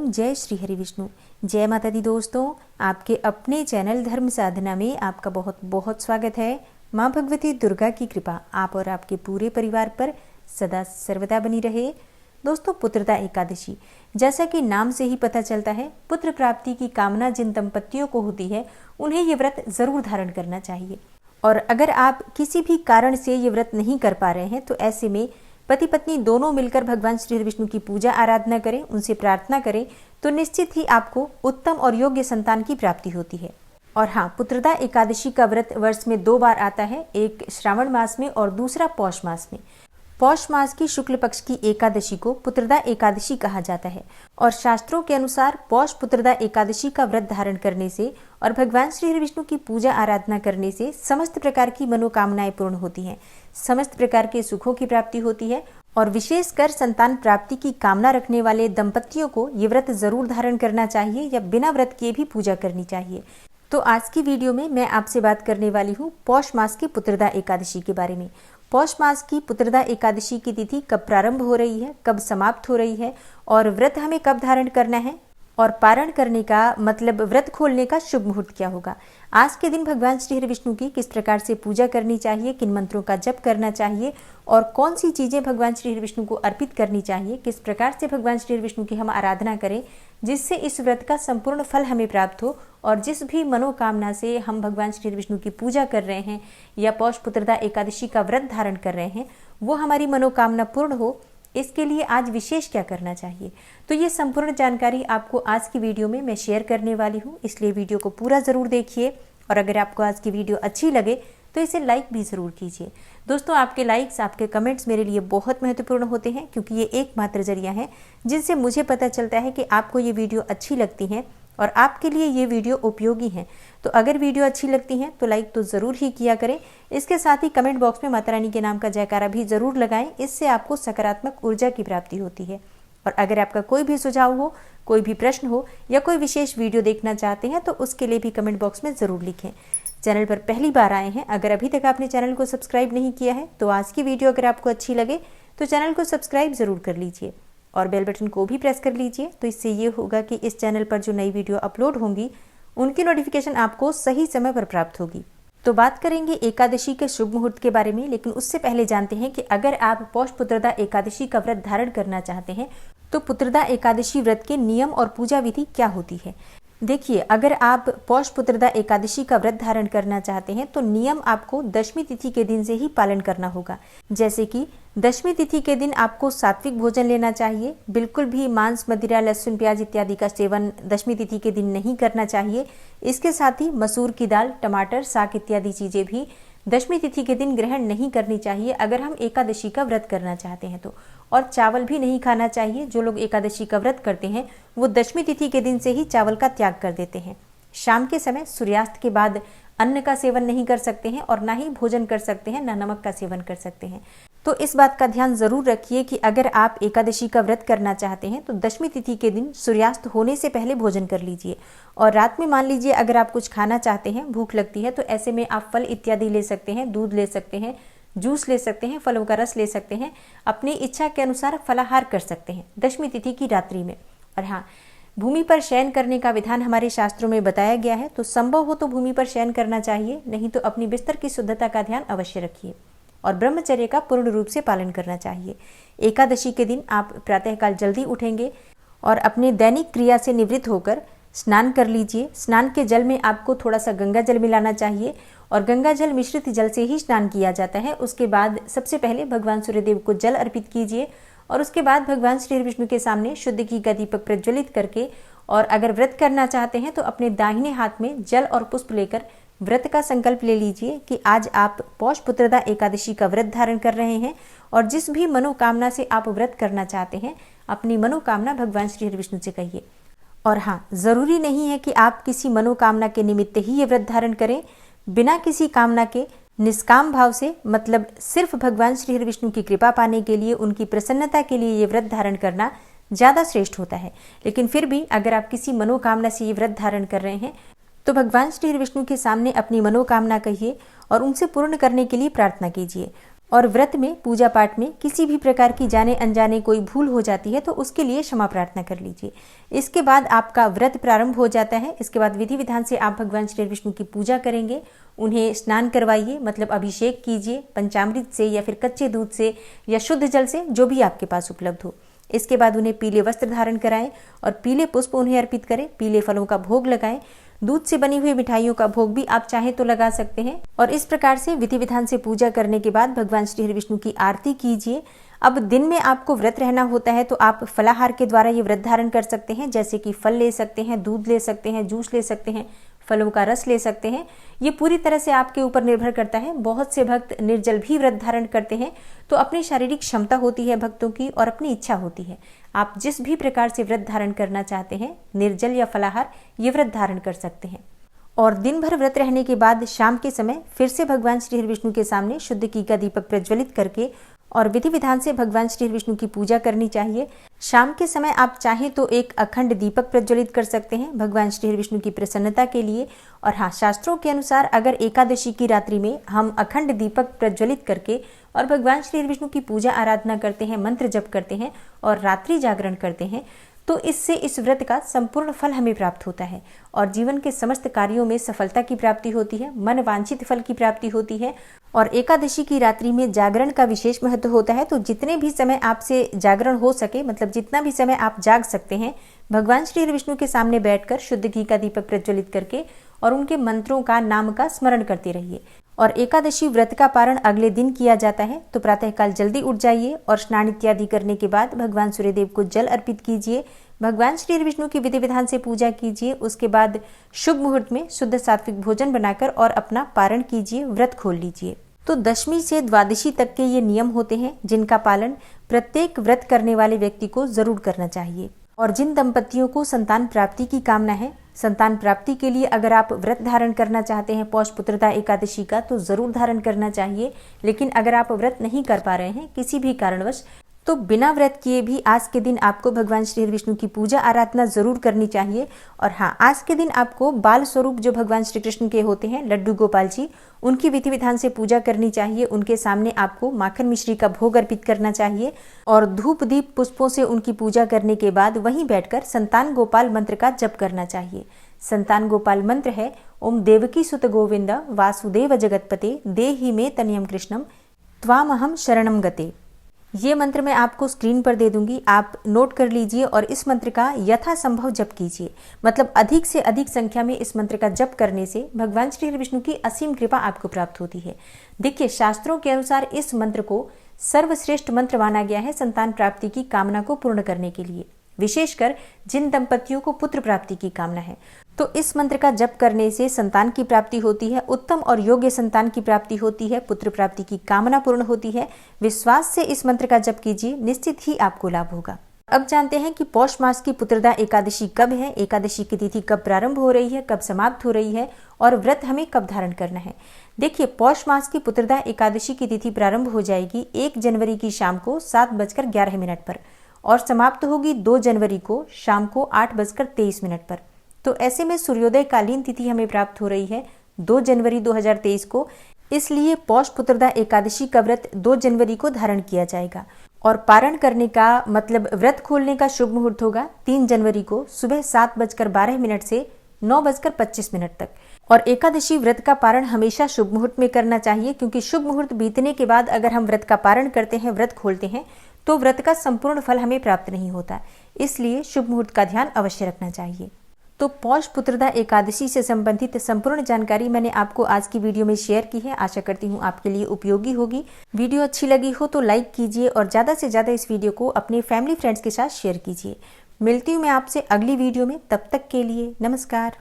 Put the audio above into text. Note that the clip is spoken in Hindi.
ओम जय श्री हरि विष्णु। जय माता दी दोस्तों, आपके अपने चैनल धर्म साधना में आपका बहुत बहुत स्वागत है। माँ भगवती दुर्गा की कृपा आप और आपके पूरे परिवार पर सदा सर्वदा बनी रहे। दोस्तों, पुत्रदा एकादशी, जैसा कि नाम से ही पता चलता है, पुत्र प्राप्ति की कामना जिन दंपतियों को होती है उन्हें ये व्रत जरूर धारण करना चाहिए। और अगर आप किसी भी कारण से ये व्रत नहीं कर पा रहे हैं तो ऐसे में पति पत्नी दोनों मिलकर भगवान श्री विष्णु की पूजा आराधना करें, उनसे प्रार्थना करें तो निश्चित ही आपको उत्तम और योग्य संतान की प्राप्ति होती है। और हाँ, पुत्रदा एकादशी का व्रत वर्ष में 2 बार आता है, एक श्रावण मास में और दूसरा पौष मास में। पौष मास की शुक्ल पक्ष की एकादशी को पुत्रदा एकादशी कहा जाता है और शास्त्रों के अनुसार पौष पुत्रदा एकादशी का व्रत धारण करने से और भगवान श्री विष्णु की पूजा आराधना करने से समस्त प्रकार की मनोकामनाएं पूर्ण होती हैं, समस्त प्रकार के सुखों की प्राप्ति होती है। और विशेषकर संतान प्राप्ति की कामना रखने वाले दंपतियों को ये व्रत जरूर धारण करना चाहिए या बिना व्रत किए भी पूजा करनी चाहिए। तो आज की वीडियो में मैं आपसे बात करने वाली हूँ पौष मास की पुत्रदा एकादशी के बारे में। पौष मास की पुत्रदा एकादशी की तिथि कब प्रारंभ हो रही है, कब समाप्त हो रही है और व्रत हमें कब धारण करना है और पारण करने का मतलब व्रत खोलने का शुभ मुहूर्त क्या होगा। आज के दिन भगवान श्री हरि विष्णु की किस प्रकार से पूजा करनी चाहिए, किन मंत्रों का जप करना चाहिए और कौन सी चीजें भगवान श्री हरि विष्णु को अर्पित करनी चाहिए, किस प्रकार से भगवान श्री हरि विष्णु की हम आराधना करें जिससे इस व्रत का संपूर्ण फल हमें प्राप्त हो और जिस भी मनोकामना से हम भगवान श्री हरि विष्णु की पूजा कर रहे हैं या पौष पुत्रदा एकादशी का व्रत धारण कर रहे हैं वो हमारी मनोकामना पूर्ण हो, इसके लिए आज विशेष क्या करना चाहिए। तो ये संपूर्ण जानकारी आपको आज की वीडियो में मैं शेयर करने वाली हूँ, इसलिए वीडियो को पूरा ज़रूर देखिए। और अगर आपको आज की वीडियो अच्छी लगे तो इसे लाइक भी ज़रूर कीजिए। दोस्तों, आपके लाइक्स, आपके कमेंट्स मेरे लिए बहुत महत्वपूर्ण होते हैं क्योंकि ये एकमात्र जरिया है जिनसे मुझे पता चलता है कि आपको ये वीडियो अच्छी लगती है और आपके लिए ये वीडियो उपयोगी है। तो अगर वीडियो अच्छी लगती है तो लाइक तो ज़रूर ही किया करें। इसके साथ ही कमेंट बॉक्स में माता रानी के नाम का जयकारा भी ज़रूर लगाएं, इससे आपको सकारात्मक ऊर्जा की प्राप्ति होती है। और अगर आपका कोई भी सुझाव हो, कोई भी प्रश्न हो या कोई विशेष वीडियो देखना चाहते हैं तो उसके लिए भी कमेंट बॉक्स में ज़रूर लिखें। चैनल पर पहली बार आए हैं, अगर अभी तक आपने चैनल को सब्सक्राइब नहीं किया है तो आज की वीडियो अगर आपको अच्छी लगे तो चैनल को सब्सक्राइब ज़रूर कर लीजिए और बेल बटन को भी प्रेस कर लीजिए। तो इससे ये होगा कि इस चैनल पर जो नई वीडियो अपलोड होंगी उनकी नोटिफिकेशन आपको सही समय पर प्राप्त होगी। तो बात करेंगे एकादशी के शुभ मुहूर्त के बारे में, लेकिन उससे पहले जानते हैं कि अगर आप पौष पुत्रदा एकादशी का व्रत धारण करना चाहते हैं तो पुत्रदा एकादशी व्रत के नियम और पूजा विधि क्या होती है। देखिए, अगर आप पौष पुत्रदा एकादशी का व्रत धारण करना चाहते हैं तो नियम आपको दशमी तिथि के दिन से ही पालन करना होगा। जैसे कि दशमी तिथि के दिन आपको सात्विक भोजन लेना चाहिए, बिल्कुल भी मांस, मदिरा, लहसुन, प्याज इत्यादि का सेवन दशमी तिथि के दिन नहीं करना चाहिए। इसके साथ ही मसूर की दाल, टमाटर, साग इत्यादि चीजें भी दशमी तिथि के दिन ग्रहण नहीं करनी चाहिए अगर हम एकादशी का व्रत करना चाहते हैं तो। और चावल भी नहीं खाना चाहिए। जो लोग एकादशी का व्रत करते हैं वो दशमी तिथि के दिन से ही चावल का त्याग कर देते हैं। शाम के समय सूर्यास्त के बाद अन्न का सेवन नहीं कर सकते हैं और ना ही भोजन कर सकते हैं, ना नमक का सेवन कर सकते हैं। तो इस बात का ध्यान जरूर रखिए कि अगर आप एकादशी का व्रत करना चाहते हैं तो दशमी तिथि के दिन सूर्यास्त होने से पहले भोजन कर लीजिए। और रात में मान लीजिए अगर आप कुछ खाना चाहते हैं, भूख लगती है, तो ऐसे में आप फल इत्यादि ले सकते हैं, दूध ले सकते हैं, जूस ले सकते हैं, फलों का रस ले सकते हैं, अपनी इच्छा के अनुसार फलाहार कर सकते हैं दशमी तिथि की रात्रि में। और हाँ, भूमि पर शयन करने का विधान हमारे शास्त्रों में बताया गया है, तो संभव हो तो भूमि पर शयन करना चाहिए, नहीं तो अपनी बिस्तर की शुद्धता का ध्यान अवश्य रखिए और ब्रह्मचर्य का पूर्ण रूप से पालन करना चाहिए। एकादशी के दिन आप प्रातःकाल जल्दी उठेंगे और अपने दैनिक क्रिया से निवृत्त होकर स्नान कर लीजिए। स्नान के जल में आपको थोड़ा सा गंगा जल मिलाना चाहिए और गंगा जल मिश्रित जल से ही स्नान किया जाता है। उसके बाद सबसे पहले भगवान सूर्यदेव को जल अर्पित कीजिए और उसके बाद भगवान श्री विष्णु के सामने शुद्ध घी का दीपक प्रज्वलित करके, और अगर व्रत करना चाहते हैं तो अपने दाहिने हाथ में जल और पुष्प लेकर व्रत का संकल्प ले लीजिए कि आज आप पौष पुत्रदा एकादशी का व्रत धारण कर रहे हैं और जिस भी मनोकामना से आप व्रत करना चाहते हैं अपनी मनोकामना भगवान श्री हरि विष्णु से कहिए। और हाँ, जरूरी नहीं है कि आप किसी मनोकामना के निमित्त ही ये व्रत धारण करें। बिना किसी कामना के निष्काम भाव से, मतलब सिर्फ भगवान श्री हरि विष्णु की कृपा पाने के लिए, उनकी प्रसन्नता के लिए ये व्रत धारण करना ज़्यादा श्रेष्ठ होता है। लेकिन फिर भी अगर आप किसी मनोकामना से ये व्रत धारण कर रहे हैं तो भगवान श्री हरि विष्णु के सामने अपनी मनोकामना कहिए और उनसे पूर्ण करने के लिए प्रार्थना कीजिए। और व्रत में, पूजा पाठ में किसी भी प्रकार की जाने अनजाने कोई भूल हो जाती है तो उसके लिए क्षमा प्रार्थना कर लीजिए। इसके बाद आपका व्रत प्रारंभ हो जाता है। इसके बाद विधि विधान से आप भगवान श्री विष्णु की पूजा करेंगे। उन्हें स्नान करवाइए, मतलब अभिषेक कीजिए पंचामृत से या फिर कच्चे दूध से या शुद्ध जल से, जो भी आपके पास उपलब्ध हो। इसके बाद उन्हें पीले वस्त्र धारण कराएं और पीले पुष्प उन्हें अर्पित करें। पीले फलों का भोग लगाएं। दूध से बनी हुई मिठाइयों का भोग भी आप चाहें तो लगा सकते हैं। और इस प्रकार से विधि विधान से पूजा करने के बाद भगवान श्री हरि विष्णु की आरती कीजिए। अब दिन में आपको व्रत रहना होता है तो आप फलाहार के द्वारा ये व्रत धारण कर सकते हैं, जैसे कि फल ले सकते हैं, दूध ले सकते हैं, जूस ले सकते हैं, फलों का रस ले सकते हैं। ये पूरी तरह से आपके ऊपर निर्भर करता है। बहुत से भक्त निर्जल भी व्रत धारण करते हैं, तो अपनी शारीरिक क्षमता होती है भक्तों की और अपनी इच्छा होती है। आप जिस भी प्रकार से व्रत धारण करना चाहते हैं, निर्जल या फलाहार, ये व्रत धारण कर सकते हैं। और दिन भर व्रत रहने के बाद शाम के समय फिर से भगवान श्री हरि विष्णु के सामने शुद्ध घी का दीपक प्रज्वलित करके और विधि विधान से भगवान श्री हरि विष्णु की पूजा करनी चाहिए। शाम के समय आप चाहें तो एक अखंड दीपक प्रज्वलित कर सकते हैं भगवान श्री हरि विष्णु की प्रसन्नता के लिए। और हाँ, शास्त्रों के अनुसार अगर एकादशी की रात्रि में हम अखंड दीपक प्रज्वलित करके और भगवान श्री हरि विष्णु की पूजा आराधना करते हैं, मंत्र जप करते हैं और रात्रि जागरण करते हैं, तो इससे इस व्रत का संपूर्ण फल हमें प्राप्त होता है और जीवन के समस्त कार्यों में सफलता की प्राप्ति होती है, मन वांछित फल की प्राप्ति होती है। और एकादशी की रात्रि में जागरण का विशेष महत्व होता है। तो जितने भी समय आपसे जागरण हो सके, मतलब जितना भी समय आप जाग सकते हैं, भगवान श्री हरि विष्णु के सामने बैठकर शुद्ध घी का दीपक प्रज्वलित करके और उनके मंत्रों का, नाम का स्मरण करते रहिए। और एकादशी व्रत का पारण अगले दिन किया जाता है, तो प्रातःकाल जल्दी उठ जाइए और स्नान इत्यादि करने के बाद भगवान सूर्यदेव को जल अर्पित कीजिए। भगवान श्री हरि विष्णु की विधि विधान से पूजा कीजिए। उसके बाद शुभ मुहूर्त में शुद्ध सात्विक भोजन बनाकर और अपना पारण कीजिए, व्रत खोल लीजिए। तो दशमी से द्वादशी तक के ये नियम होते हैं जिनका पालन प्रत्येक व्रत करने वाले व्यक्ति को जरूर करना चाहिए। और जिन दंपतियों को संतान प्राप्ति की कामना है, संतान प्राप्ति के लिए अगर आप व्रत धारण करना चाहते हैं पौष पुत्रदा एकादशी का, तो जरूर धारण करना चाहिए। लेकिन अगर आप व्रत नहीं कर पा रहे हैं किसी भी कारणवश, तो बिना व्रत किए भी आज के दिन आपको भगवान श्री हरि विष्णु की पूजा आराधना जरूर करनी चाहिए। और हाँ, आज के दिन आपको बाल स्वरूप जो भगवान श्री कृष्ण के होते हैं, लड्डू गोपाल जी, उनकी विधि विधान से पूजा करनी चाहिए। उनके सामने आपको माखन मिश्री का भोग अर्पित करना चाहिए और धूप दीप पुष्पों से उनकी पूजा करने के बाद वहीं बैठकर संतान गोपाल मंत्र का जप करना चाहिए। संतान गोपाल मंत्र है ओम देवकी सुत गोविंद वासुदेव जगतपते देहि मे तनयम कृष्णम त्वामहम शरणम गते। ये मंत्र मैं आपको स्क्रीन पर दे दूंगी, आप नोट कर लीजिए और इस मंत्र का यथासंभव जप कीजिए। मतलब अधिक से अधिक संख्या में इस मंत्र का जप करने से भगवान श्री हरि विष्णु की असीम कृपा आपको प्राप्त होती है। देखिए, शास्त्रों के अनुसार इस मंत्र को सर्वश्रेष्ठ मंत्र माना गया है संतान प्राप्ति की कामना को पूर्ण करने के लिए, विशेषकर जिन दंपतियों को पुत्र प्राप्ति की कामना है। तो इस मंत्र का जप करने से संतान की प्राप्ति होती है, उत्तम और योग्य संतान की प्राप्ति होती है, पुत्र प्राप्ति की कामना पूर्ण होती है। विश्वास से इस मंत्र का जप कीजिए, निश्चित ही आपको लाभ होगा। अब जानते हैं कि पौष मास की पुत्रदा एकादशी कब है, एकादशी की तिथि कब प्रारंभ हो रही है, कब समाप्त हो रही है और व्रत हमें कब धारण करना है। देखिए, पौष मास की पुत्रदा एकादशी की तिथि प्रारंभ हो जाएगी 1 जनवरी की शाम को 7:11 पर और समाप्त होगी 2 जनवरी को शाम को 8:23 पर। तो ऐसे में सूर्योदय कालीन तिथि हमें प्राप्त हो रही है 2 जनवरी 2023 को। इसलिए पौष पुत्रदा एकादशी का व्रत 2 जनवरी को धारण किया जाएगा और पारण करने का मतलब व्रत खोलने का शुभ मुहूर्त होगा 3 जनवरी को सुबह 7:12 से 9:25 तक। और एकादशी व्रत का पारण हमेशा शुभ मुहूर्त में करना चाहिए, क्योंकि शुभ मुहूर्त बीतने के बाद अगर हम व्रत का पारण करते हैं, व्रत खोलते हैं, तो व्रत का संपूर्ण फल हमें प्राप्त नहीं होता। इसलिए शुभ मुहूर्त का ध्यान अवश्य रखना चाहिए। तो पौष पुत्रदा एकादशी से संबंधित संपूर्ण जानकारी मैंने आपको आज की वीडियो में शेयर की है। आशा करती हूँ आपके लिए उपयोगी होगी। वीडियो अच्छी लगी हो तो लाइक कीजिए और ज़्यादा से ज़्यादा इस वीडियो को अपने फैमिली फ्रेंड्स के साथ शेयर कीजिए। मिलती हूँ मैं आपसे अगली वीडियो में, तब तक के लिए नमस्कार।